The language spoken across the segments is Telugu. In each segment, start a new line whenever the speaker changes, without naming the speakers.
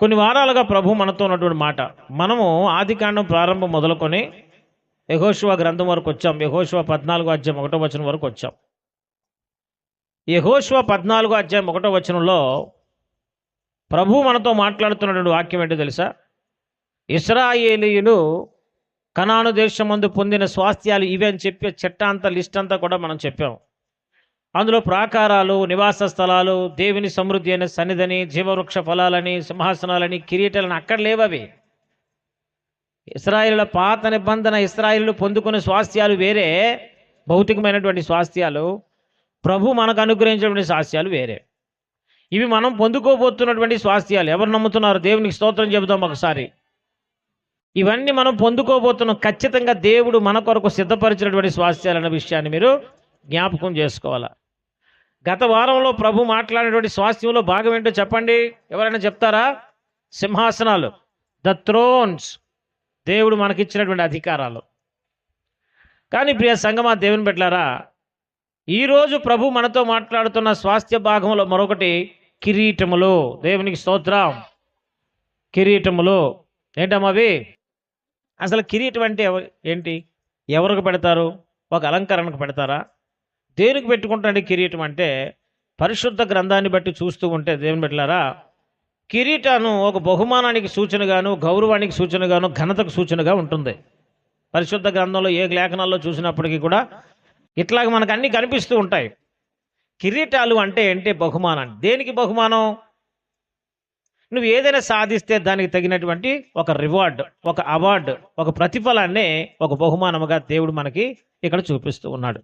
కొన్ని వారాలుగా ప్రభు మనతో ఉన్నటువంటి మాట. మనము ఆదికాండం ప్రారంభం మొదలుకొని యెహోషువ గ్రంథం వరకు వచ్చాం. యెహోషువ 14 అధ్యాయం 1 వచనం వరకు వచ్చాం. యెహోషువ 14 అధ్యాయం 1 వచనంలో ప్రభు మనతో మాట్లాడుతున్నటువంటి వాక్యం ఏంటో తెలుసా? ఇశ్రాయేలీయులు కనాను దేశమందు పొందిన స్వాస్థ్యాలు ఇవే అని చెప్పి చట్టాంత లిస్ట్ అంతా కూడా మనం చెప్పాం. అందులో ప్రాకారాలు, నివాస స్థలాలు, దేవుని సమృద్ధి అయిన సన్నిధిని, జీవవృక్ష ఫలాలని, సింహాసనాలని, కిరీటాలని అక్కడ లేవవి. ఇశ్రాయేలుల పాత నిబంధన ఇశ్రాయేలు పొందుకునే స్వాస్థ్యాలు వేరే, భౌతికమైనటువంటి స్వాస్థ్యాలు. ప్రభు మనకు అనుగ్రహించినటువంటి స్వాస్థ్యాలు వేరే. ఇవి మనం పొందుకోబోతున్నటువంటి స్వాస్థ్యాలు. ఎవరు నమ్ముతున్నారు? దేవునికి స్తోత్రం చెబుతాం ఒకసారి. ఇవన్నీ మనం పొందుకోబోతున్నాం. ఖచ్చితంగా దేవుడు మన కొరకు సిద్ధపరిచినటువంటి స్వాస్థ్యాలు అన్న విషయాన్ని మీరు జ్ఞాపకం చేసుకోవాలా. గత వారంలో ప్రభు మాట్లాడినటువంటి స్వాస్థ్యంలో భాగం ఏంటో చెప్పండి. ఎవరైనా చెప్తారా? సింహాసనాలు, ద థ్రోన్స్, దేవుడు మనకిచ్చినటువంటి అధికారాలు. కానీ ప్రియ సంగమా, దేవుని బిడ్డలారా, ఈరోజు ప్రభు మనతో మాట్లాడుతున్న స్వాస్థ్య భాగంలో మరొకటి కిరీటములు. దేవునికి స్తోత్రం. కిరీటములు ఏంటమ్మా అవి? అసలు కిరీటం అంటే ఏంటి? ఎవరికి పెడతారు? ఒక అలంకరణకు పెడతారా? దేనికి పెట్టుకుంటారండి కిరీటం అంటే? పరిశుద్ధ గ్రంథాన్ని బట్టి చూస్తూ ఉంటే దేవుని బిడ్డలారా, కిరీటాను ఒక బహుమానానికి సూచనగాను, గౌరవానికి సూచనగాను, ఘనతకు సూచనగా ఉంటుంది. పరిశుద్ధ గ్రంథంలో ఏ లేఖనాల్లో చూసినప్పటికీ కూడా ఇట్లాగ మనకు అన్నీ కనిపిస్తూ ఉంటాయి. కిరీటాలు అంటే ఏంటి? బహుమానం. దేనికి బహుమానం? నువ్వు ఏదైనా సాధిస్తే దానికి తగినటువంటి ఒక రివార్డ్, ఒక అవార్డు, ఒక ప్రతిఫలాన్ని ఒక బహుమానముగా దేవుడు మనకి ఇక్కడ చూపిస్తూ ఉన్నాడు.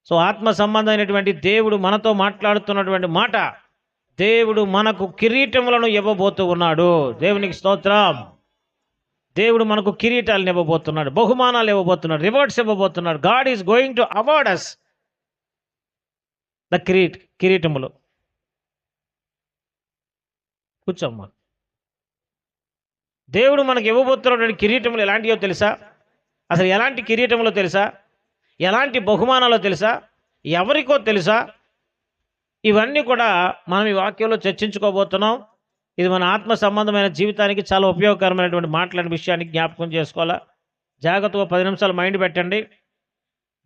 సో ఆత్మ సంబంధమైనటువంటి దేవుడు మనతో మాట్లాడుతున్నటువంటి మాట, దేవుడు మనకు కిరీటములను ఇవ్వబోతూ ఉన్నాడు. దేవునికి స్తోత్రం. దేవుడు మనకు కిరీటాలను ఇవ్వబోతున్నాడు, బహుమానాలు ఇవ్వబోతున్నాడు, రివార్డ్స్ ఇవ్వబోతున్నాడు. God is going to award us the కిరీటములు. కూర్చోమ్మా. దేవుడు మనకు ఇవ్వబోతున్నటువంటి కిరీటములు ఎలాంటివో తెలుసా? అసలు ఎలాంటి కిరీటములో తెలుసా? ఎలాంటి బహుమానాలో తెలుసా? ఎవరికో తెలుసా? ఇవన్నీ కూడా మనం ఈ వాక్యంలో చర్చించుకోబోతున్నాం. ఇది మన ఆత్మ సంబంధమైన జీవితానికి చాలా ఉపయోగకరమైనటువంటి మాట్లాడిన విషయాన్ని జ్ఞాపకం చేసుకోవాలా. జాగ్రత్తగా 10 నిమిషాలు మైండ్ పెట్టండి.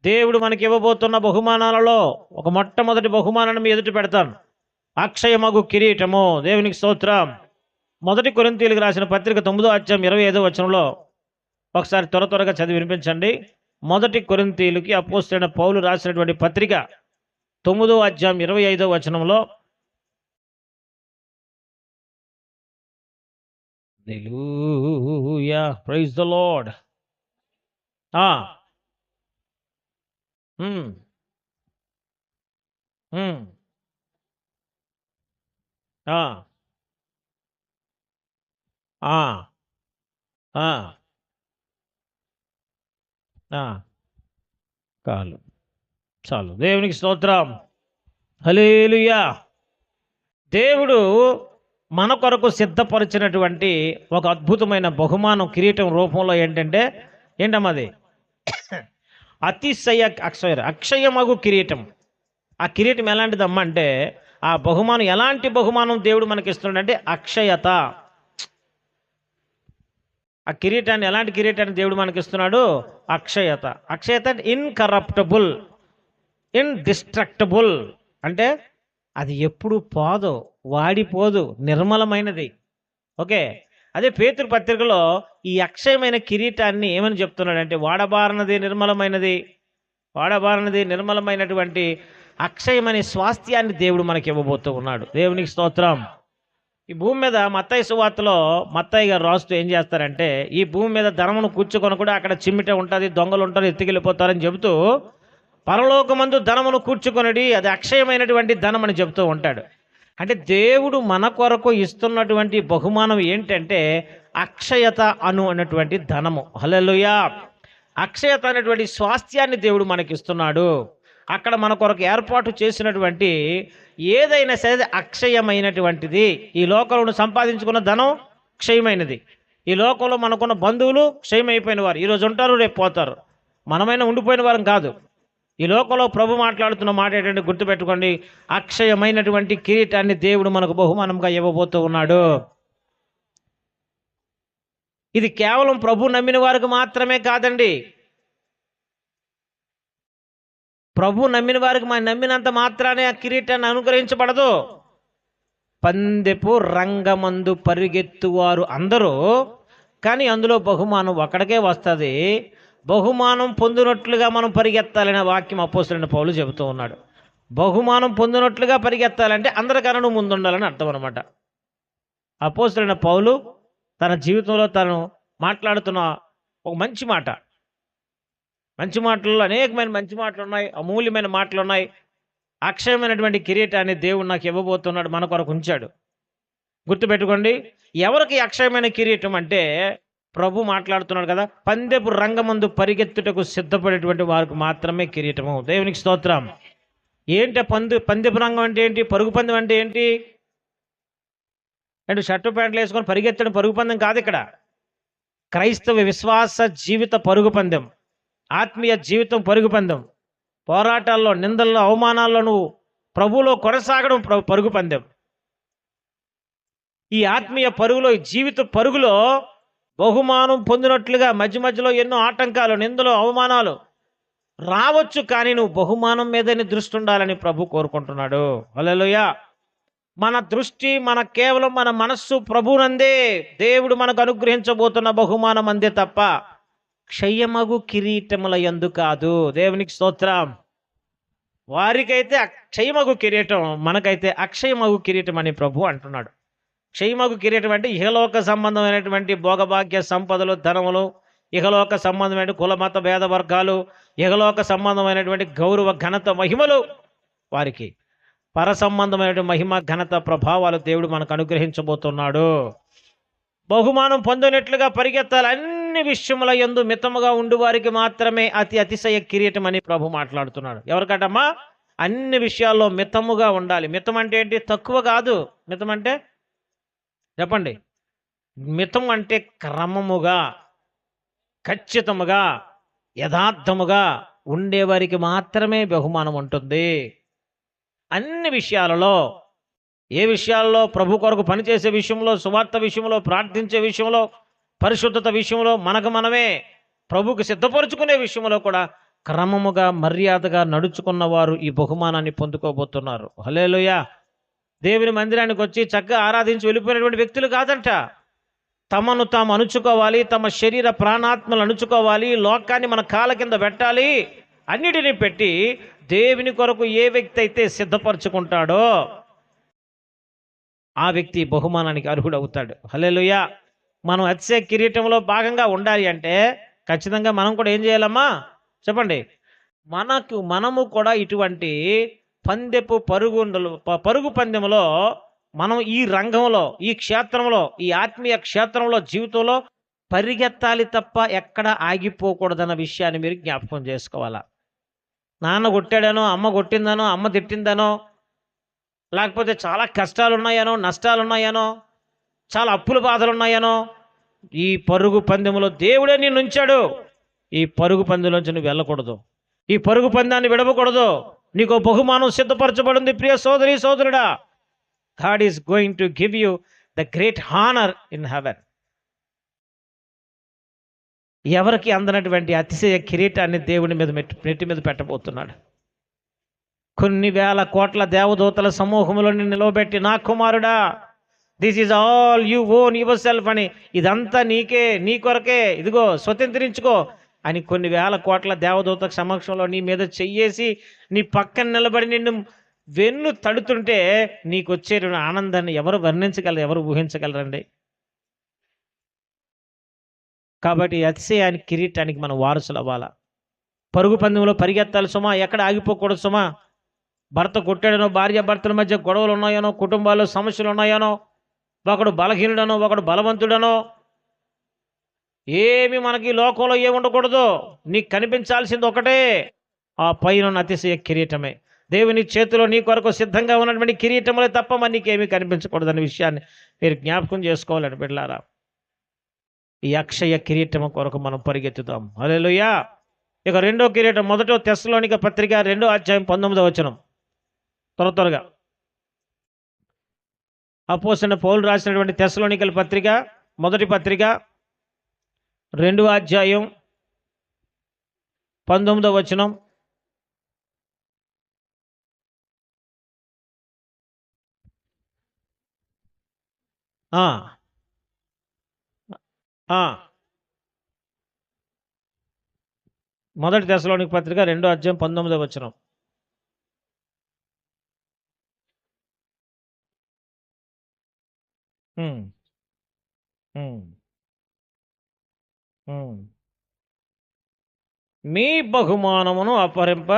దేవుడు మనకి ఇవ్వబోతున్న బహుమానాలలో ఒక మొట్టమొదటి బహుమానాన్ని మీ ఎదుట పెడతాను. అక్షయమగు కిరీటము. దేవునికి స్తోత్రం. 1 కొరింథీయులకు రాసిన పత్రిక 9వ అధ్యాయం 25వ వచనంలో ఒకసారి త్వరగా చదివి వినిపించండి. 1 కొరింథీయులకి అపోస్తలుడైన పౌలు రాసినటువంటి పత్రిక 9వ అధ్యాయం 25వ వచనంలో, హల్లెలూయా, ప్రైజ్ ద లార్డ్. కాలు చాలు. దేవునికి స్తోత్రం. హల్లెలూయా. దేవుడు మన కొరకు సిద్ధపరిచినటువంటి ఒక అద్భుతమైన బహుమానం కిరీటం రూపంలో ఏంటమ్మది? అక్షయమగు కిరీటం. ఆ కిరీటం ఎలాంటిదమ్మా అంటే, ఆ బహుమానం ఎలాంటి బహుమానం దేవుడు మనకి ఇస్తున్నాడంటే అక్షయత. ఆ కిరీటాన్ని, ఎలాంటి కిరీటాన్ని దేవుడు మనకి ఇస్తున్నాడు? అక్షయత. అక్షయత అంటే ఇన్కరప్టబుల్, ఇండిస్ట్రక్టబుల్. అంటే అది ఎప్పుడు పోదు, వాడిపోదు, నిర్మలమైనది. ఓకే. అదే పేతురు పత్రికలో ఈ అక్షయమైన కిరీటాన్ని ఏమని చెప్తున్నాడంటే, వాడబారనది, నిర్మలమైనటువంటి అక్షయమైన స్వాస్థ్యాన్ని దేవుడు మనకి ఇవ్వబోతూ ఉన్నాడు. దేవునికి స్తోత్రం. ఈ భూమి మీద మత్తయి సువార్తలో మత్తయి గారు రాస్తూ ఏం చేస్తారంటే, ఈ భూమి మీద ధనమును కూర్చుకొని కూడా అక్కడ చిమ్మిట ఉంటుంది, దొంగలు ఉంటారు, ఎత్తుకెళ్ళిపోతారని చెబుతూ, పరలోకమందు ధనమును కూర్చుకొనడి, అది అక్షయమైనటువంటి ధనం అని చెబుతూ ఉంటాడు. అంటే దేవుడు మన కొరకు ఇస్తున్నటువంటి బహుమానం ఏంటంటే అక్షయత అన్నటువంటి ధనము. హల్లెలూయా. అక్షయత అనేటువంటి స్వాస్థ్యాన్ని దేవుడు మనకి ఇస్తున్నాడు. అక్కడ మన కొరకు ఏర్పాటు చేసినటువంటి ఏదైనా సరే అక్షయమైనటువంటిది. ఈ లోకంలో సంపాదించుకున్న ధనం క్షయమైనది. ఈ లోకంలో మనకున్న బంధువులు క్షయమైపోయిన వారు. ఈరోజు ఉంటారు, రేపు పోతారు. మనమైనా ఉండిపోయిన వారం కాదు. ఈ లోకంలో ప్రభు మాట్లాడుతున్న మాట ఏంటంటే గుర్తుపెట్టుకోండి, అక్షయమైనటువంటి కిరీటాన్ని దేవుడు మనకు బహుమానంగా ఇవ్వబోతూ ఉన్నాడు. ఇది కేవలం ప్రభు నమ్మిన వారికి మాత్రమే కాదండి. ప్రభు నమ్మిన వారికి నమ్మినంత మాత్రానే ఆ కిరీటాన్ని అనుగ్రహించబడదు. పందెపు రంగమందు పరిగెత్తువారు అందరూ, కానీ అందులో బహుమానం ఒకడికే వస్తుంది. బహుమానం పొందినట్లుగా మనం పరిగెత్తాలనే వాక్యం అపోస్తలుడైన పౌలు చెబుతూ ఉన్నాడు. బహుమానం పొందినట్లుగా పరిగెత్తాలంటే అందరికన్నా నువ్వు ముందుండాలని అర్థం అనమాట. అపోస్తలుడైన పౌలు తన జీవితంలో తను మాట్లాడుతున్న ఒక మంచి మాటల్లో అనేకమైన మంచి మాటలు ఉన్నాయి, అమూల్యమైన మాటలు ఉన్నాయి. అక్షయమైనటువంటి కిరీటాన్ని దేవుడు నాకు ఇవ్వబోతున్నాడు, మన కొరకు ఉంచాడు. గుర్తుపెట్టుకోండి, ఎవరికి అక్షయమైన కిరీటం అంటే ప్రభు మాట్లాడుతున్నాడు కదా, పందెపు రంగమందు పరిగెత్తుటకు సిద్ధపడేటువంటి వారికి మాత్రమే కిరీటము. దేవునికి స్తోత్రం. ఏంటి పందెపు రంగం అంటే ఏంటి? పరుగు పందెం అంటే ఏంటి? అంటే షర్టు ప్యాంట్లు వేసుకొని పరిగెత్తడం పరుగు పందెం కాదు. ఇక్కడ క్రైస్తవ విశ్వాస జీవిత పరుగు పందెం, ఆత్మీయ జీవితం పరుగు పందెం. పోరాటాల్లో, నిందల్లో, అవమానాల్లో నువ్వు ప్రభువులో కొనసాగడం పరుగు పందెం. ఈ ఆత్మీయ పరుగులో, ఈ జీవిత పరుగులో బహుమానం పొందినట్లుగా మధ్య మధ్యలో ఎన్నో ఆటంకాలు, నిందలు, అవమానాలు రావచ్చు, కానీ నువ్వు బహుమానం మీదనే దృష్టి ఉండాలని ప్రభు కోరుకుంటున్నాడు. హల్లెలూయా. మన దృష్టి, కేవలం మన మనస్సు ప్రభునందే, దేవుడు మనకు అనుగ్రహించబోతున్న బహుమానం అందే తప్ప క్షయమగు కిరీటముల యందు కాదు. దేవునికి స్తోత్రం. వారికైతే అక్షయమగు కిరీటం, మనకైతే అక్షయమగు కిరీటం అని ప్రభు అంటున్నాడు. క్షయమగు కిరీటం అంటే ఇహలోక సంబంధమైనటువంటి భోగభాగ్య సంపదలు, ధనములు, ఇహలోక సంబంధమైన కుల మత భేద వర్గాలు, ఇహలోక సంబంధమైనటువంటి గౌరవ ఘనత మహిమలు వారికి. పర సంబంధమైనటువంటి మహిమ ఘనత ప్రభావాలు దేవుడు మనకు అనుగ్రహించబోతున్నాడు. బహుమానం పొందినట్లుగా పరిగెత్తాలి. అన్ని విషయముల యందు మితముగా ఉండు వారికి మాత్రమే అతిశయ కిరీటం అని ప్రభు మాట్లాడుతున్నాడు. ఎవరికటమ్మా? అన్ని విషయాల్లో మితముగా ఉండాలి. మితం అంటే ఏంటి? తక్కువ కాదు. మితం అంటే చెప్పండి. మితం అంటే క్రమముగా, ఖచ్చితముగా, యథార్థముగా ఉండేవారికి మాత్రమే బహుమానం ఉంటుంది. అన్ని విషయాలలో, ఏ విషయాల్లో? ప్రభు కొరకు పనిచేసే విషయంలో, సువార్త విషయంలో, ప్రార్థించే విషయంలో, పరిశుద్ధత విషయంలో, మనమే ప్రభుకు సిద్ధపరుచుకునే విషయంలో కూడా క్రమముగా, మర్యాదగా నడుచుకున్న వారు ఈ బహుమానాన్ని పొందుకోబోతున్నారు. హల్లెలూయా. దేవుని మందిరానికి వచ్చి చక్కగా ఆరాధించి వెళ్ళిపోయినటువంటి వ్యక్తులు కాదంట. తమను తాము అణుచుకోవాలి, తమ శరీర ప్రాణాత్మలు అణుచుకోవాలి, లోకాన్ని మన కాళ్ళ కింద పెట్టాలి. అన్నిటినీ పెట్టి దేవుని కొరకు ఏ వ్యక్తి అయితే సిద్ధపరచుకుంటాడో ఆ వ్యక్తి బహుమానానికి అర్హుడవుతాడు. హల్లెలూయా. మనం అతిశయ కిరీటంలో భాగంగా ఉండాలి అంటే ఖచ్చితంగా మనం కూడా ఏం చేయాలమ్మా? చెప్పండి. మనము కూడా ఇటువంటి పందెపు పరుగు పందెంలో మనం ఈ రంగంలో, ఈ క్షేత్రంలో, ఈ ఆత్మీయ క్షేత్రంలో, జీవితంలో పరిగెత్తాలి తప్ప ఎక్కడ ఆగిపోకూడదన్న విషయాన్ని మీరు జ్ఞాపకం చేసుకోవాలా. నాన్న కొట్టాడనో, అమ్మ కొట్టిందనో, అమ్మ తిట్టిందనో, లేకపోతే చాలా కష్టాలు ఉన్నాయనో, నష్టాలు ఉన్నాయనో, చాలా అప్పుల బాధలు ఉన్నాయనో, ఈ పరుగు పందెంలో దేవుడే నిన్ను ఉంచాడు. ఈ పరుగు పందెంలోంచి నువ్వు వెళ్ళకూడదు. ఈ పరుగు పందాన్ని విడవకూడదు. నీకు బహుమానం సిద్ధపరచబడింది ప్రియ సోదరి సోదరుడా. God is going to give you the great honour in heaven. ఎవరికి అందనటువంటి అతిశయ కిరీటాన్ని దేవుని మీద నెట్టి మీద పెట్టబోతున్నాడు. కొన్ని వేల కోట్ల దేవదూతల సమూహంలో నిలవబెట్టి, నా కుమారుడా, this is all you own your self అని, ఇదంతా నీకే, నీ కొరకే, ఇదిగో స్వతంత్రించుకో అని కొన్ని వేల కోట్ల దేవదూత సమక్షంలో నీ మీద చెయ్యేసి నీ పక్కన నిలబడి నిన్ను వెన్ను తడుతుంటే నీకు వచ్చే ఆనందాన్ని ఎవరు వర్ణించగలరు? ఎవరు ఊహించగలరండి? కాబట్టి అతిశయానికి, కిరీటానికి మనం వారసులు అవ్వాలా. పరుగు పందెంలో పరిగెత్తాలి సుమా, ఎక్కడ ఆగిపోకూడదు సుమా. భర్త కొట్టాడనో, భార్య భర్తల మధ్య గొడవలు ఉన్నాయనో, కుటుంబాల్లో సమస్యలు ఉన్నాయనో, ఒకడు బలహీనుడనో, ఒకడు బలవంతుడనో, ఏమి మనకి లోకంలో ఏమి ఉండకూడదు. నీకు కనిపించాల్సింది ఒకటే, ఆ పైన అతిశయ కిరీటమే. దేవుని చేతిలో నీ కొరకు సిద్ధంగా ఉన్నటువంటి కిరీటములే తప్ప మరి నీకేమీ కనిపించకూడదనే విషయాన్ని మీరు జ్ఞాపకం చేసుకోవాలని బిడ్డలారా. ఈ అక్షయ కిరీటము కొరకు మనం పరిగెత్తుతాం. హల్లెలూయా. ఇక రెండో కిరీటం, మొదట తెస్సలోనిక పత్రిక 2వ అధ్యాయం 19వ వచనం. త్వరగా అపోస్తలుడైన పౌలు రాసినటువంటి తెస్సలోనికల పత్రిక, మొదటి పత్రిక 2 అధ్యాయం 19వ వచనం. ఆ, ఆ. మొదటి తెస్సలోనికీ పత్రిక 2 అధ్యాయం 19వ వచనం. ఉమ్, ఉమ్, ఉమ్. మీ బహుమానమును అపహరింప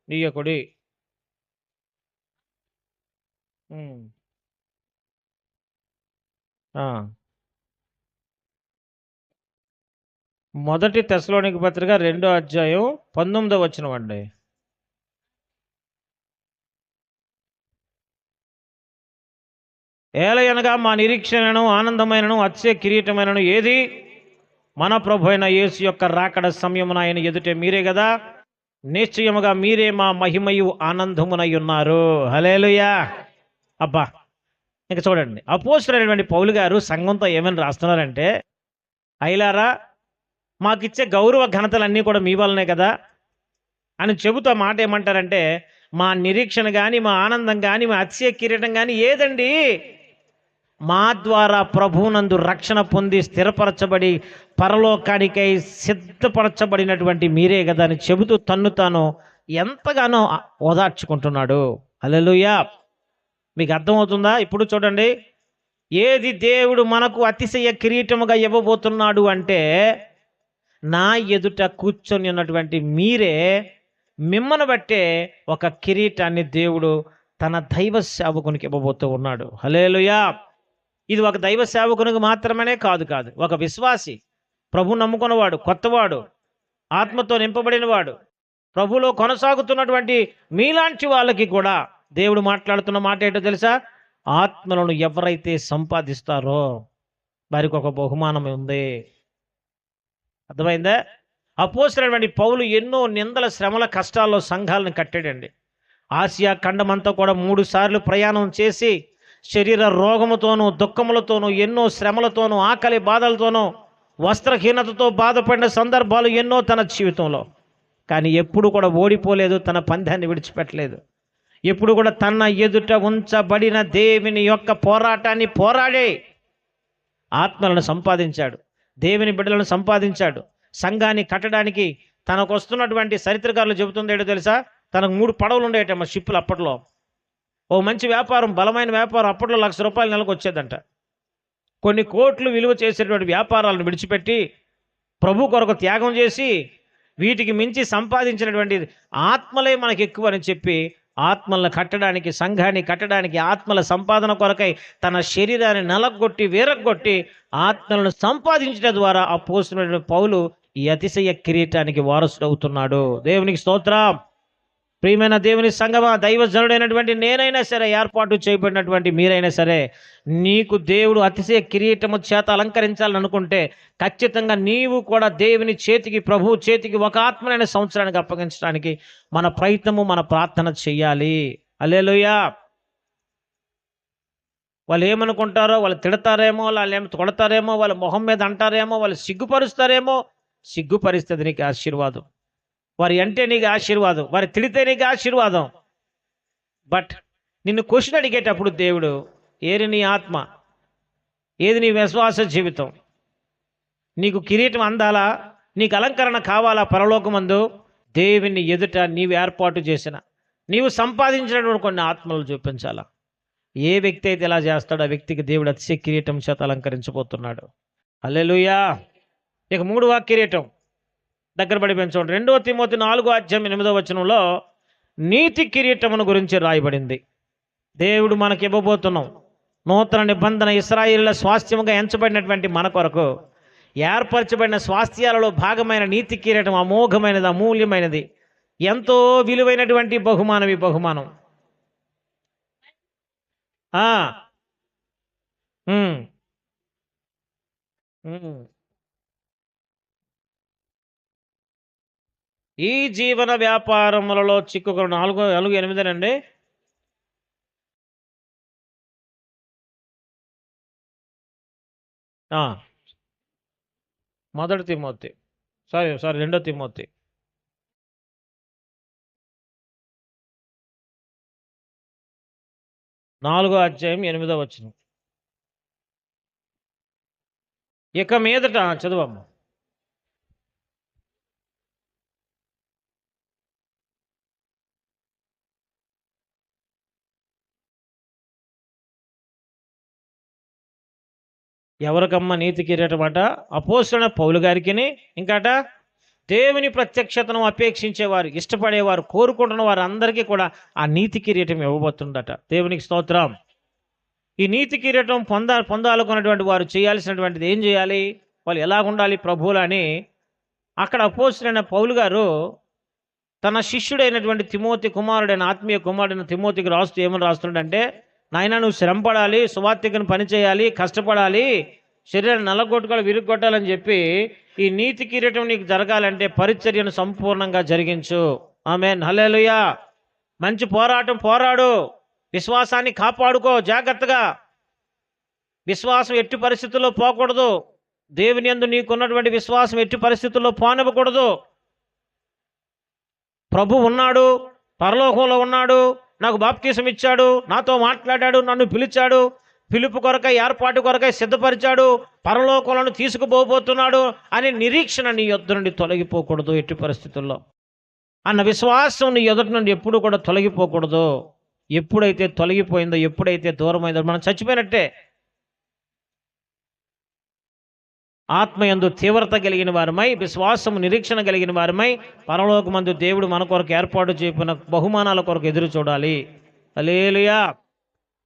నీయకుడి. ఉమ్, ఆ. మొదటి తెస్సలోనికీ పత్రిక 2 అధ్యాయం 19వ వచనం అండి. ఏలయనగా మా నిరీక్షణను ఆనందమైనను అత్య కిరీటమైనను ఏది? మన ప్రభు అయిన యేసు యొక్క రాకడ సమయమున ఆయన ఎదుటే మీరే కదా. నిశ్చయముగా మీరే మా మహిమయు ఆనందమునై ఉన్నారు. హల్లెలూయా. అబ్బా, ఇంకా చూడండి, అపోస్తలుడైనటువంటి పౌలు గారు సంఘంతో ఏమని రాస్తున్నారంటే, అయ్యలారా, మాకిచ్చే గౌరవ ఘనతలన్నీ కూడా మీ వల్లనే కదా అని చెబుతూ మాట ఏమంటారంటే, మా నిరీక్షణ కానీ, మా ఆనందం కానీ, మా అతిశయ కిరీటం కానీ ఏదండి? మా ద్వారా ప్రభువునందు రక్షణ పొంది స్థిరపరచబడి పరలోకానికై సిద్ధపరచబడినటువంటి మీరే కదా అని చెబుతూ తన్ను తాను ఎంతగానో ఓదార్చుకుంటున్నాడు. హల్లెలూయా. మీకు అర్థమవుతుందా? ఇప్పుడు చూడండి, ఏది దేవుడు మనకు అతిశయ కిరీటముగా ఇవ్వబోతున్నాడు అంటే, నా ఎదుట కూర్చొని ఉన్నటువంటి మీరే, మిమ్మల్ని బట్టే ఒక కిరీటాన్ని దేవుడు తన దైవ సేవకునికి ఇవ్వబోతూ ఉన్నాడు. హల్లెలూయా. ఇది ఒక దైవ సేవకునికి మాత్రమే కాదు, ఒక విశ్వాసి, ప్రభు నమ్ముకున్నవాడు, కొత్తవాడు, ఆత్మతో నింపబడినవాడు, ప్రభులో కొనసాగుతున్నటువంటి మీలాంటి వాళ్ళకి కూడా దేవుడు మాట్లాడుతున్న మాట ఏంటో తెలుసా? ఆత్మలను ఎవరైతే సంపాదిస్తారో వారికి ఒక బహుమానం ఉంది. అర్థమైందా? అపోస్తలుడైనటువంటి పౌలు ఎన్నో నిందల, శ్రమల, కష్టాల్లో సంఘాలను కట్టాడండి. ఆసియా ఖండమంతా కూడా 3 సార్లు ప్రయాణం చేసి శరీర రోగముతోనూ, దుఃఖములతోనూ, ఎన్నో శ్రమలతోనూ, ఆకలి బాధలతోనూ, వస్త్రహీనతతో బాధపడిన సందర్భాలు ఎన్నో తన జీవితంలో. కానీ ఎప్పుడు కూడా ఓడిపోలేదు, తన పందాన్ని విడిచిపెట్టలేదు. ఎప్పుడు కూడా తన ఎదుట ఉంచబడిన దేవుని యొక్క పోరాటాన్ని పోరాడే ఆత్మలను సంపాదించాడు, దేవుని బిడ్డలను సంపాదించాడు. సంఘాన్ని కట్టడానికి తనకు వస్తున్నటువంటి చరిత్రకారులు చెబుతుంది ఏంటో తెలుసా? తనకు 3 పడవలు ఉండేటమ్మ, షిప్పులు. అప్పట్లో ఓ మంచి వ్యాపారం, బలమైన వ్యాపారం, అప్పట్లో ₹1,00,000 నెలకు వచ్చేదంట. కొన్ని కోట్లు విలువ చేసేటువంటి వ్యాపారాలను విడిచిపెట్టి ప్రభు కొరకు త్యాగం చేసి వీటికి మించి సంపాదించినటువంటి ఆత్మలే మనకి ఎక్కువ అని చెప్పి ఆత్మలను కట్టడానికి, సంఘాన్ని కట్టడానికి, ఆత్మల సంపాదన కొరకై తన శరీరాన్ని నలగొట్టి వీరగొట్టి ఆత్మలను సంపాదించడం ద్వారా అపోస్తలుడైన పౌలు ఈ అతిశయ కిరీటానికి వారసుడవుతున్నాడు. దేవునికి స్తోత్రం. ప్రియమైన దేవుని సంగమా, దైవజనుడైనటువంటి నేనైనా సరే, ఏర్పాటు చేయబడినటువంటి మీరైనా సరే, నీకు దేవుడు అతిశయ కిరీటము చేత అలంకరించాలని అనుకుంటే ఖచ్చితంగా నీవు కూడా దేవుని చేతికి, ప్రభు చేతికి ఒక ఆత్మనైన సంవత్సరానికి అప్పగించడానికి మన ప్రయత్నము, మన ప్రార్థన చెయ్యాలి. హల్లెలూయా. వాళ్ళు ఏమనుకుంటారో, వాళ్ళు తిడతారేమో, వాళ్ళు ఏమో కొడతారేమో, వాళ్ళ మొహం మీద అంటారేమో, వాళ్ళు సిగ్గుపరుస్తారేమో. సిగ్గుపరిస్తుంది నీకు ఆశీర్వాదం. వారి అంటే నీకు ఆశీర్వాదం, వారి తిడితే నీకు ఆశీర్వాదం. బట్ నిన్ను క్వశ్చన్ అడిగేటప్పుడు దేవుడు, ఏది నీ ఆత్మ, ఏది నీ విశ్వాస జీవితం? నీకు కిరీటం అందాలా, నీకు అలంకరణ కావాలా పరలోకమందు? దేవుని ఎదుట నీవు ఏర్పాటు చేసిన, నీవు సంపాదించినటువంటి కొన్ని ఆత్మలు చూపించాలా. ఏ వ్యక్తి అయితే ఇలా చేస్తాడో ఆ వ్యక్తికి దేవుడు అతిశయ కిరీటం చేత అలంకరించబోతున్నాడు. హల్లెలూయా. ఇక 3వ కిరీటం దగ్గర పడి పెంచండి. 2 తిమోతి 4 అధ్యాయం 8వ వచనంలో నీతి కిరీటమును గురించి రాయబడింది. దేవుడు మనకి ఇవ్వబోతున్నాం నూతన నిబంధన ఇశ్రాయేలుల స్వాస్థ్యముగా ఎంచబడినటువంటి మన కొరకు ఏర్పరచబడిన స్వాస్థ్యాలలో భాగమైన నీతి కిరీటం అమోఘమైనది, అమూల్యమైనది, ఎంతో విలువైనటువంటి బహుమానం. ఈ బహుమానం ఆ ఉమ్, ఉమ్. ఈ జీవన వ్యాపారములలో చిక్కుకున్న 4:8 అండి. మొదటి తిమోతి, సారీ 2 తిమోతి 4:8. ఇక మీదట చదువమ్మ. ఎవరికమ్మ నీతి కిరీటం అట? అపోస్తలుడైన పౌలు గారికిని, ఇంకాట దేవుని ప్రత్యక్షతను అపేక్షించేవారు, ఇష్టపడేవారు, కోరుకుంటున్న వారు అందరికీ కూడా ఆ నీతి కిరీటం ఇవ్వబోతుందట. దేవునికి స్తోత్రం. ఈ నీతి కిరీటం పొందాలనుకున్నటువంటి వారు చేయాల్సినటువంటిది ఏం చేయాలి, వాళ్ళు ఎలా ఉండాలి ప్రభువులు అని అక్కడ అపోస్తలుడైన పౌలు గారు తన శిష్యుడైనటువంటి తిమోతి కుమారుడైన, ఆత్మీయ కుమారుడైన తిమోతికి రాస్తూ ఏమని రాస్తున్నాడంటే, నాయన నువ్వు శ్రమపడాలి, సువార్తికను పనిచేయాలి, కష్టపడాలి, శరీరాన్ని నల్లగొట్టుకోవాలి, విరుగొట్టాలని చెప్పి ఈ నీతి కిరీటం నీకు జరగాలంటే పరిచర్యను సంపూర్ణంగా జరిగించు. ఆమేన్, హల్లెలూయా. మంచి పోరాటం పోరాడు, విశ్వాసాన్ని కాపాడుకో జాగ్రత్తగా. విశ్వాసం ఎట్టి పరిస్థితుల్లో పోకూడదు. దేవుని యందు నీకున్నటువంటి విశ్వాసం ఎట్టి పరిస్థితుల్లో పోనివ్వకూడదు. ప్రభు ఉన్నాడు, పరలోకంలో ఉన్నాడు, నాకు బాప్తీసం ఇచ్చాడు, నాతో మాట్లాడాడు, నన్ను పిలిచాడు, పిలుపు కొరకై ఏర్పాటు కొరకై సిద్ధపరిచాడు, పరలోకంలో తీసుకుపోబోతున్నాడు అనే నిరీక్షణ నీ యొద్ద నుండి తొలగిపోకూడదు ఎట్టి పరిస్థితుల్లో. అన్న విశ్వాసం నీ ఎదుటి నుండి ఎప్పుడు కూడా తొలగిపోకూడదు. ఎప్పుడైతే తొలగిపోయిందో, ఎప్పుడైతే దూరమైందో మనం చచ్చిపోయినట్టే. ఆత్మయందు తీవ్రత కలిగిన వారమై, విశ్వాసము నిరీక్షణ కలిగిన వారమై, పరలోకమందు దేవుడు మన కొరకు ఏర్పాటు చేసిన బహుమానాల కొరకు ఎదురు చూడాలి. హల్లెలూయా.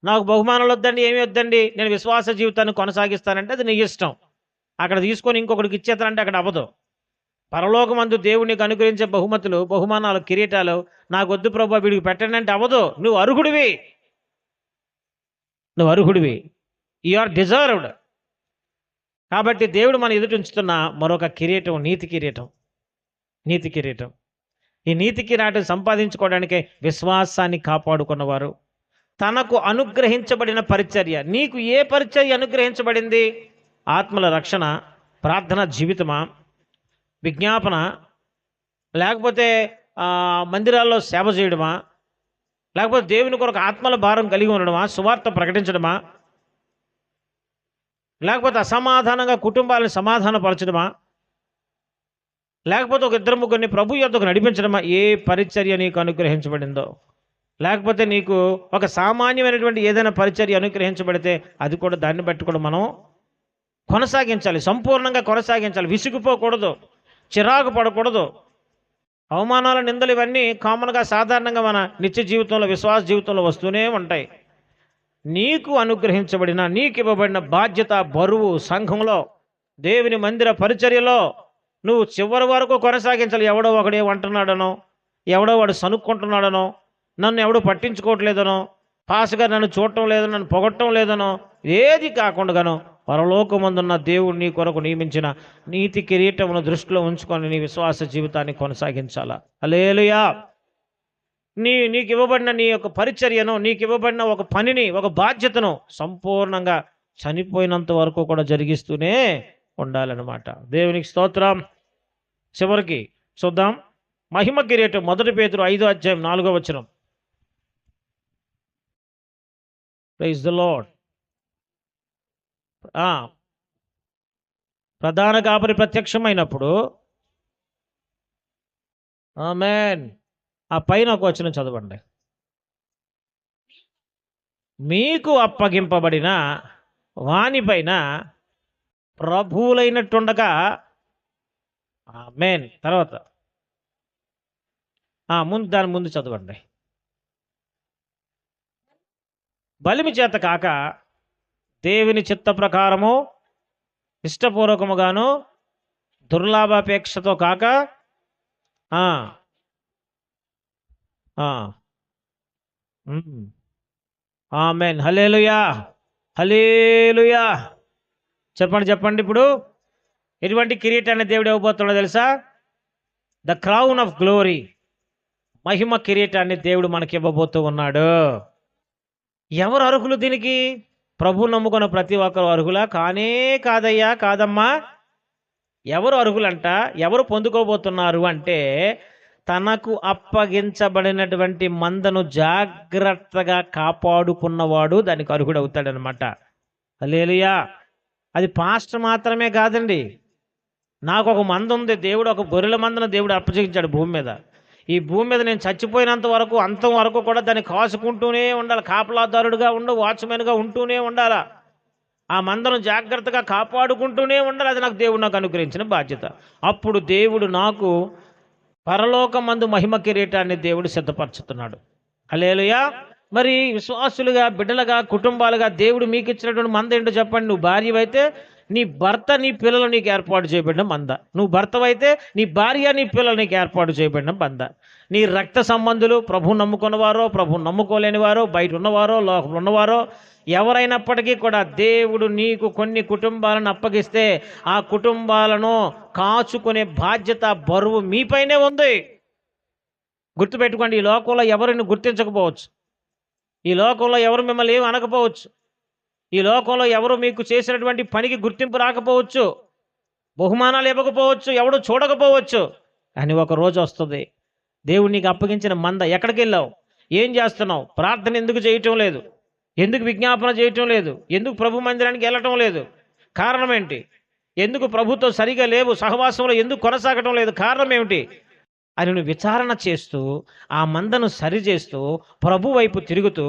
నాకు బహుమానాలు వద్దండి, ఏమి వద్దండి, నేను విశ్వాస జీవితాన్ని కొనసాగిస్తానంటే అది నీ ఇష్టం. అక్కడ తీసుకొని ఇంకొకటికి ఇచ్చేస్తానంటే అక్కడ అవ్వదు. పరలోకమందు దేవునికి అనుగ్రహించే బహుమతులు, బహుమానాలు, కిరీటాలు నాకు వద్దు ప్రభు వీడికి పెట్టండి అంటే అవ్వదు. నువ్వు అర్హుడివి, యు ఆర్ డిజర్వ్డ్. కాబట్టి దేవుడు మన ఎదుటి ఉంచుతున్న మరొక కిరీటం నీతి కిరీటం. ఈ నీతి కిరీటం సంపాదించుకోవడానికే విశ్వాసాన్ని కాపాడుకున్నవారు, తనకు అనుగ్రహించబడిన పరిచర్య. నీకు ఏ పరిచర్య అనుగ్రహించబడింది? ఆత్మల రక్షణ, ప్రార్థన జీవితమా, విజ్ఞాపన, లేకపోతే మందిరాల్లో సేవ చేయడమా, లేకపోతే దేవుని కొరకు ఆత్మల భారం కలిగి ఉండడమా, సువార్త ప్రకటించడమా, లేకపోతే అసమాధానంగా కుటుంబాలను సమాధానపరచడమా, లేకపోతే ఒక 2-3 ప్రభు యొద్దకు నడిపించడమా? ఏ పరిచర్య నీకు అనుగ్రహించబడిందో, లేకపోతే నీకు ఒక సామాన్యమైనటువంటి ఏదైనా పరిచర్య అనుగ్రహించబడితే అది కూడా దాన్ని బట్టి కూడా మనం కొనసాగించాలి, సంపూర్ణంగా కొనసాగించాలి. విసిగిపోకూడదు, చిరాకు పడకూడదు. అవమానాల, నిందలు ఇవన్నీ కామన్గా సాధారణంగా మన నిత్య జీవితంలో, విశ్వాస జీవితంలో వస్తూనే ఉంటాయి. నీకు అనుగ్రహించబడిన, నీకు ఇవ్వబడిన బాధ్యత, బరువు సంఘంలో, దేవుని మందిర పరిచర్యలో నువ్వు చివరి వరకు కొనసాగించాలి. ఎవడో ఒకడు ఏమంటున్నాడనో, ఎవడో వాడు సనుక్కుంటున్నాడనో, నన్ను ఎవడో పట్టించుకోవట్లేదనో, పాస్గా నన్ను చూడటం లేదనో, నన్ను పొగట్టడం లేదనో, ఏది కాకుండాను పరలోకమందున్న దేవుడు నీ కొరకు నియమించిన నీతి కిరీటమును దృష్టిలో ఉంచుకొని నీ విశ్వాస జీవితాన్ని కొనసాగించాలా. హల్లెలూయా. నీకు ఇవ్వబడిన నీ యొక్క పరిచర్యను, నీకు ఇవ్వబడిన ఒక పనిని, ఒక బాధ్యతను సంపూర్ణంగా చనిపోయినంత వరకు కూడా జరిగిస్తూనే ఉండాలన్నమాట. దేవునికి స్తోత్రం. చివరికి చూద్దాం మహిమ కిరీటం. 1 పేతురు 5:4. Praise the Lord. ప్రధాన కాపరి ప్రత్యక్షమైనప్పుడు, ఆమేన్, ఆ పైన ఒక వచనం చదవండి. మీకు అప్పగింపబడిన వానిపైన ప్రభువులైనట్టుండగా, ఆమేన్. తర్వాత దాని ముందు చదవండి. బలిమి చేత కాక దేవుని చిత్త ప్రకారము ఇష్టపూర్వకముగాను దుర్లాభాపేక్షతో కాక ఆమేన్. హల్లెలూయా, హల్లెలూయా. చెప్పండి ఇప్పుడు ఎటువంటి కిరీటాన్ని దేవుడు ఇవ్వబోతున్నాడో తెలుసా? ద క్రౌన్ ఆఫ్ గ్లోరీ, మహిమ కిరీటాన్ని దేవుడు మనకి ఇవ్వబోతూ ఉన్నాడు. ఎవరు అర్హులు దీనికి? ప్రభు నమ్ముకున్న ప్రతి ఒక్కరు అర్హులా? కాదమ్మా. ఎవరు అర్హులంట, ఎవరు పొందుకోబోతున్నారు అంటే తనకు అప్పగించబడినటువంటి మందను జాగ్రత్తగా కాపాడుకున్నవాడు దానికి అర్హుడవుతాడనమాట. హల్లెలూయా. అది పాస్టర్ మాత్రమే కాదండి. నాకు ఒక మంద ఉంది, దేవుడు ఒక గొర్రెల మందను దేవుడు అప్పగించాడు భూమి మీద. ఈ భూమి మీద నేను చచ్చిపోయినంత వరకు, అంతం వరకు కూడా దాన్ని కాసుకుంటూనే ఉండాలి. కాపలాదారుడుగా వాచ్మెన్గా ఉంటూనే ఉండాలా. ఆ మందను జాగ్రత్తగా కాపాడుకుంటూనే ఉండాలి. అది నాకు అనుగ్రహించిన బాధ్యత. అప్పుడు దేవుడు నాకు పరలోకమందు మహిమ కిరీటాన్ని దేవుడు సిద్ధపరచుతున్నాడు. హల్లెలూయా. మరి విశ్వాసులుగా, బిడ్డలుగా, కుటుంబాలుగా దేవుడు మీకు ఇచ్చినటువంటి మంద ఏంటో చెప్పండి. నువ్వు భార్యవైతే నీ భర్త, నీ పిల్లలు నీకు ఏర్పాటు చేయబడిన మంద. నువ్వు భర్తవైతే నీ భార్య, నీ పిల్లలు నీకు ఏర్పాటు చేయబడిన మంద. నీ రక్త సంబంధులు, ప్రభు నమ్ముకున్నవారో, ప్రభు నమ్ముకోలేని వారో, బయట ఉన్నవారో, లోపల ఉన్నవారో, ఎవరైనప్పటికీ కూడా దేవుడు నీకు కొన్ని కుటుంబాలను అప్పగిస్తే ఆ కుటుంబాలను కాచుకునే బాధ్యత, బరువు మీపైనే ఉంది. గుర్తుపెట్టుకోండి. ఈ లోకంలో ఎవరిని గుర్తించకపోవచ్చు, ఈ లోకంలో ఎవరు మిమ్మల్ని ఏమి అనకపోవచ్చు, ఈ లోకంలో ఎవరు మీకు చేసినటువంటి పనికి గుర్తింపు రాకపోవచ్చు, బహుమానాలు ఇవ్వకపోవచ్చు, ఎవడు చూడకపోవచ్చు. అని ఒక రోజు వస్తుంది, దేవుడు నీకు అప్పగించిన మంద. ఎక్కడికి వెళ్ళావు? ఏం చేస్తున్నావు? ప్రార్థన ఎందుకు చేయటం లేదు? ఎందుకు విజ్ఞాపన చేయటం లేదు? ఎందుకు ప్రభు మందిరానికి వెళ్ళటం లేదు? కారణం ఏంటి? ఎందుకు ప్రభుతో సరిగా లేవు? సహవాసంలో ఎందుకు కొనసాగటం లేదు? కారణం ఏమిటి అని నువ్వు విచారణ చేస్తూ, ఆ మందను సరిచేస్తూ, ప్రభు వైపు తిరుగుతూ,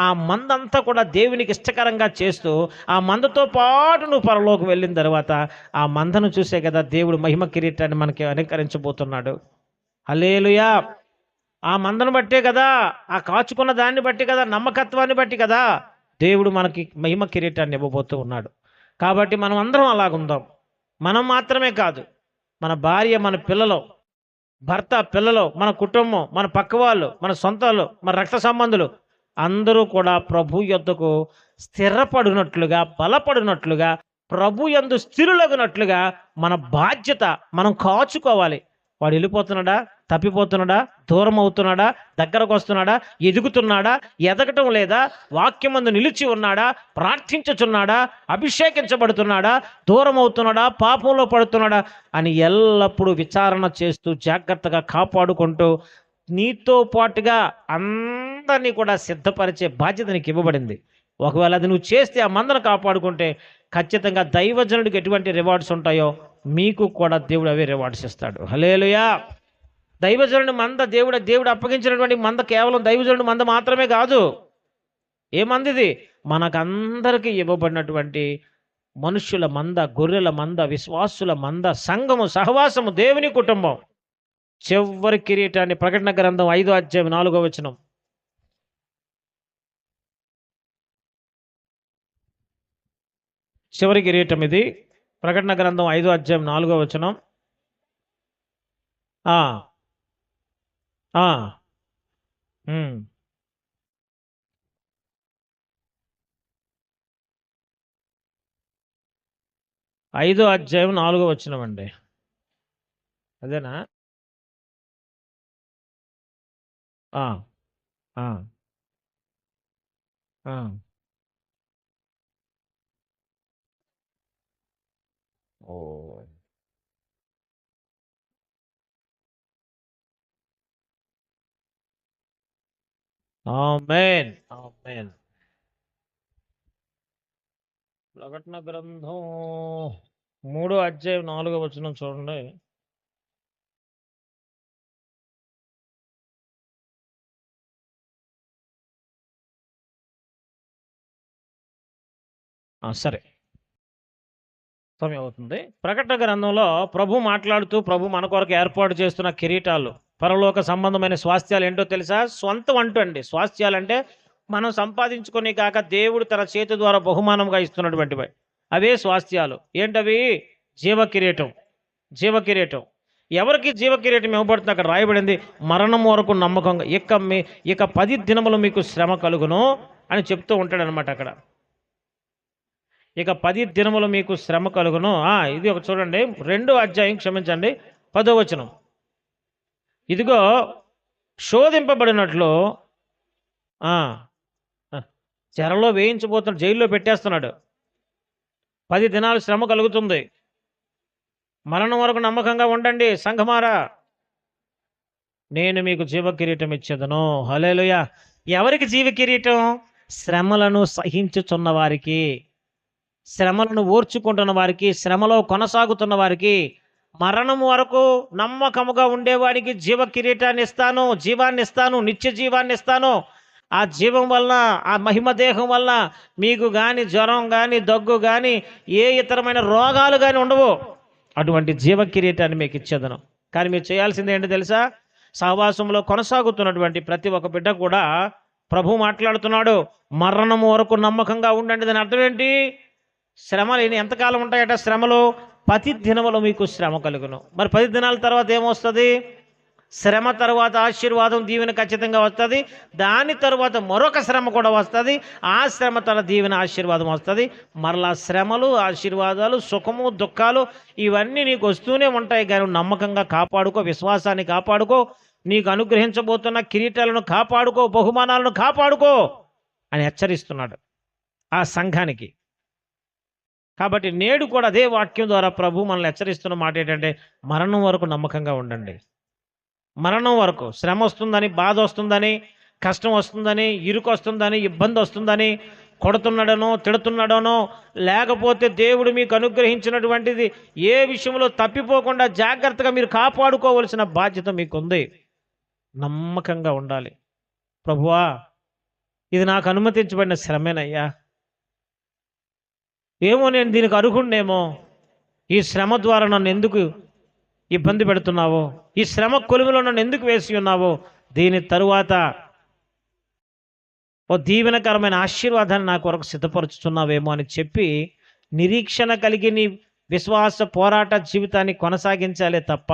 ఆ మందంతా కూడా దేవునికి ఇష్టకరంగా చేస్తూ, ఆ మందతో పాటు నువ్వు పరలోకి వెళ్ళిన తర్వాత ఆ మందను చూసే కదా దేవుడు మహిమ కిరీటాన్ని మనకి అనుకరించబోతున్నాడు. హల్లెలూయా. ఆ మందను బట్టే కదా, ఆ కాచుకున్న దాన్ని బట్టి కదా, నమ్మకత్వాన్ని బట్టి కదా దేవుడు మనకి మహిమ కిరీటాన్ని ఇవ్వబోతూ ఉన్నాడు. కాబట్టి మనం అందరం అలాగుందాం. మనం మాత్రమే కాదు, మన భార్య, మన పిల్లలు, భర్త, పిల్లలు, మన కుటుంబం, మన పక్క వాళ్ళు, మన సొంతాలు, మన రక్త సంబంధులు అందరూ కూడా ప్రభు యొద్దకు స్థిరపడినట్లుగా, బలపడినట్లుగా, ప్రభు యందు స్థిరులగినట్లుగా మన బాధ్యత మనం కాచుకోవాలి. వాడు వెళ్ళిపోతున్నాడా, తప్పిపోతున్నాడా, దూరం అవుతున్నాడా, దగ్గరకు వస్తున్నాడా, ఎదుగుతున్నాడా, ఎదగటం లేదా, వాక్యమందు నిలిచి ఉన్నాడా, ప్రార్థించుచున్నాడా, అభిషేకించబడుతున్నాడా, దూరం అవుతున్నాడా, పాపంలో పడుతున్నాడా అని ఎల్లప్పుడూ విచారణ చేస్తూ జాగ్రత్తగా కాపాడుకుంటూ నీతో పాటుగా అందరినీ కూడా సిద్ధపరిచే బాధ్యత నీకు ఇవ్వబడింది. ఒకవేళ అది నువ్వు చేస్తే, ఆ మందను కాపాడుకుంటే ఖచ్చితంగా దైవజనుడికి ఎటువంటి రివార్డ్స్ ఉంటాయో మీకు కూడా దేవుడు అవే రివార్డ్స్ ఇస్తాడు. హల్లెలూయా. దైవజనుడి మంద, దేవుడు అప్పగించినటువంటి మంద కేవలం దైవజనుడి మంద మాత్రమే కాదు. ఏ మంద ఇది? మనకందరికీ ఇవ్వబడినటువంటి మనుష్యుల మంద, గొర్రెల మంద, విశ్వాసుల మంద, సంఘము, సహవాసము, దేవుని కుటుంబం. చివరి కిరీటాన్ని ప్రకటన గ్రంథం 5:4 చివరి కిరీటం ఇది. ప్రకటన గ్రంథం 5:4 ఆ ఆ 5:4 అండి. అదేనా? ఆ ఆ ఆ ఓ ఆమేన్, ఆమేన్. ప్రకటన గ్రంథం 3:4 చూడండి. సరే, సమయం అవుతుంది. ప్రకటన గ్రంథంలో ప్రభు మాట్లాడుతూ, ప్రభు మన కొరకు ఏర్పాటు చేస్తున్న కిరీటాలు, పరలోక సంబంధమైన స్వాస్థ్యాలు ఏంటో తెలుసా? సొంతం అంటూ అండి. స్వాస్థ్యాలు అంటే మనం సంపాదించుకొని కాక దేవుడు తన చేతి ద్వారా బహుమానంగా ఇస్తున్నటువంటివి, అవే స్వాస్థ్యాలు. ఏంటవి? జీవకిరీటం. జీవకిరీటం. ఎవరికి జీవకిరీటం ఇవ్వబడుతుంది? అక్కడ రాయబడింది, మరణం వరకు నమ్మకంగా ఇక 10 దినములు మీకు శ్రమ కలుగును అని చెప్తూ ఉంటాడనమాట అక్కడ. ఇక 10 దినములు మీకు శ్రమ కలుగును. ఇది ఒక చూడండి, 2వ అధ్యాయం, క్షమించండి, 10వ వచనం. ఇదిగో శోధింపబడినట్లు చెరలో వేయించబోతున్నాడు, జైల్లో పెట్టేస్తున్నాడు. 10 దినాలు శ్రమ కలుగుతుంది. మరణం వరకు నమ్మకంగా ఉండండి సంఘమారా, నేను మీకు జీవ కిరీటం ఇచ్చేదను. హల్లెలూయా. ఎవరికి జీవ కిరీటం? శ్రమలను సహించుచున్న వారికి, శ్రమలను ఓర్చుకుంటున్న వారికి, శ్రమలో కొనసాగుతున్న వారికి, మరణం వరకు నమ్మకముగా ఉండేవాడికి జీవ కిరీటాన్ని ఇస్తాను, జీవాన్ని ఇస్తాను, నిత్య జీవాన్ని ఇస్తాను. ఆ జీవం వల్ల, ఆ మహిమ దేహం వల్ల మీకు కానీ జ్వరం కానీ దగ్గు కానీ ఏ ఇతరమైన రోగాలు కానీ ఉండవు. అటువంటి జీవ కిరీటాన్ని మీకు ఇచ్చేదను. కానీ మీరు చేయాల్సింది ఏంటో తెలుసా? సహవాసంలో కొనసాగుతున్నటువంటి ప్రతి ఒక్క బిడ్డ కూడా ప్రభు మాట్లాడుతున్నాడు, మరణం వరకు నమ్మకంగా ఉండండి. దాని అర్థం ఏంటి? శ్రమలు ఎంతకాలం ఉంటాయట? శ్రమలు 10 దినములు మీకు శ్రమ కలుగును. మరి 10 దినాల తర్వాత ఏమొస్తుంది? శ్రమ తర్వాత ఆశీర్వాదం, దీవెన ఖచ్చితంగా వస్తుంది. దాని తర్వాత మరొక శ్రమ కూడా వస్తుంది. ఆ శ్రమ తన దీవెన, ఆశీర్వాదం వస్తుంది. మరలా శ్రమలు, ఆశీర్వాదాలు, సుఖము, దుఃఖాలు ఇవన్నీ నీకు వస్తూనే ఉంటాయి. కానీ నమ్మకంగా కాపాడుకో, విశ్వాసాన్ని కాపాడుకో, నీకు అనుగ్రహించబోతున్న కిరీటాలను కాపాడుకో, బహుమానాలను కాపాడుకో అని హెచ్చరిస్తున్నాడు ఆ సంఘానికి. కాబట్టి నేడు కూడా అదే వాక్యం ద్వారా ప్రభు మనల్ని హెచ్చరిస్తున్న మాట ఏంటంటే, మరణం వరకు నమ్మకంగా ఉండండి. మరణం వరకు శ్రమ వస్తుందని, బాధ వస్తుందని, కష్టం వస్తుందని, ఇరుకు వస్తుందని, ఇబ్బంది వస్తుందని, కొడుతున్నాడనో తిడుతున్నాడనో, లేకపోతే దేవుడు మీకు అనుగ్రహించినటువంటిది ఏ విషయంలో తప్పిపోకుండా జాగ్రత్తగా మీరు కాపాడుకోవలసిన బాధ్యత మీకుంది. నమ్మకంగా ఉండాలి. ప్రభువా, ఇది నాకు అనుమతించబడిన శ్రమేనయ్యా, ఏమో నేను దీనికి అర్హుణ్ణేమో, ఈ శ్రమ ద్వారా నన్ను ఎందుకు ఇబ్బంది పెడుతున్నావో, ఈ శ్రమ కొలువులో నన్ను ఎందుకు వేసి ఉన్నావో, దీని తరువాత ఓ దీవెనకరమైన ఆశీర్వాదాన్ని నా కొరకు సిద్ధపరుచుతున్నావేమో అని చెప్పి నిరీక్షణ కలిగి నీ విశ్వాస పోరాట జీవితాన్ని కొనసాగించాలే తప్ప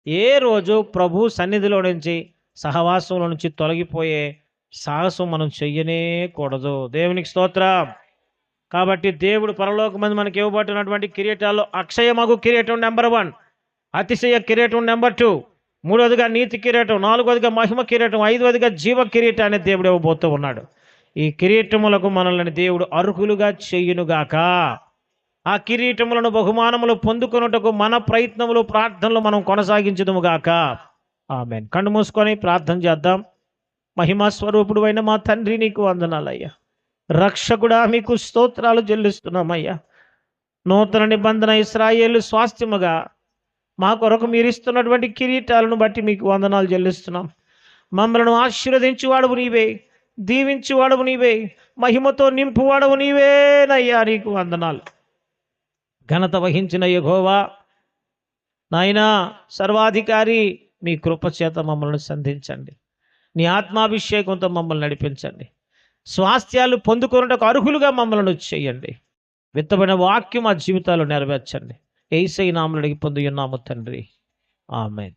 ఏ రోజు ప్రభు సన్నిధిలో నుంచి, సహవాసంలో నుంచి తొలగిపోయే సాహసం మనం చెయ్యనే కూడదు. దేవునికి స్తోత్రం. కాబట్టి దేవుడు పరలోకమందు మనకి ఇవ్వబడుతున్నటువంటి కిరీటాల్లో అక్షయమగు కిరీటం నెంబర్ 1, అతిశయ కిరీటం నెంబర్ 2, 3వదిగా నీతి కిరీటం, 4వదిగా మహిమ కిరీటం, 5వదిగా జీవ కిరీటాన్ని దేవుడు ఇవ్వబోతూ ఉన్నాడు. ఈ కిరీటములకు మనల్ని దేవుడు అర్హులుగా చేయునుగాక. ఆ కిరీటములను, బహుమానములు పొందుకొనుటకు మన ప్రయత్నములు, ప్రార్థనలు మనం కొనసాగించుదుముగాక. ఆమేన్. కళ్ళు మూసుకొని ప్రార్థన చేద్దాం. మహిమా స్వరూపుడు అయిన మా తండ్రి, నీకు వందనాలయ్యా. రక్షకుడా, మీకు స్తోత్రాలు చెల్లిస్తున్నామయ్యా. నూతన నిబంధన ఇశ్రాయేలు స్వాస్థ్యముగా మా కొరకు మీరు ఇస్తున్నటువంటి కిరీటాలను బట్టి మీకు వందనాలు చెల్లిస్తున్నాం. మమ్మలను ఆశీర్వదించువాడవు నీవే, దీవించువాడవు నీవే, మహిమతో నింపువాడవు నీవేనయ్యా. నీకు వందనాలు. ఘనత వహించిన యెహోవా నాయనా, సర్వాధికారి, మీ కృపచేత మమ్మల్ని సంధించండి. నీ ఆత్మాభిషేకంతో మమ్మల్ని నడిపించండి. స్వాస్థ్యాలు పొందుకున్నటకు అర్హులుగా మమ్మల్ని చేయండి. విత్తబడిన వాక్యం మా జీవితాలు నెరవేర్చండి. యేసయ్య నామములో అడిగి పొంది ఉన్నాము తండ్రి. ఆమేన్.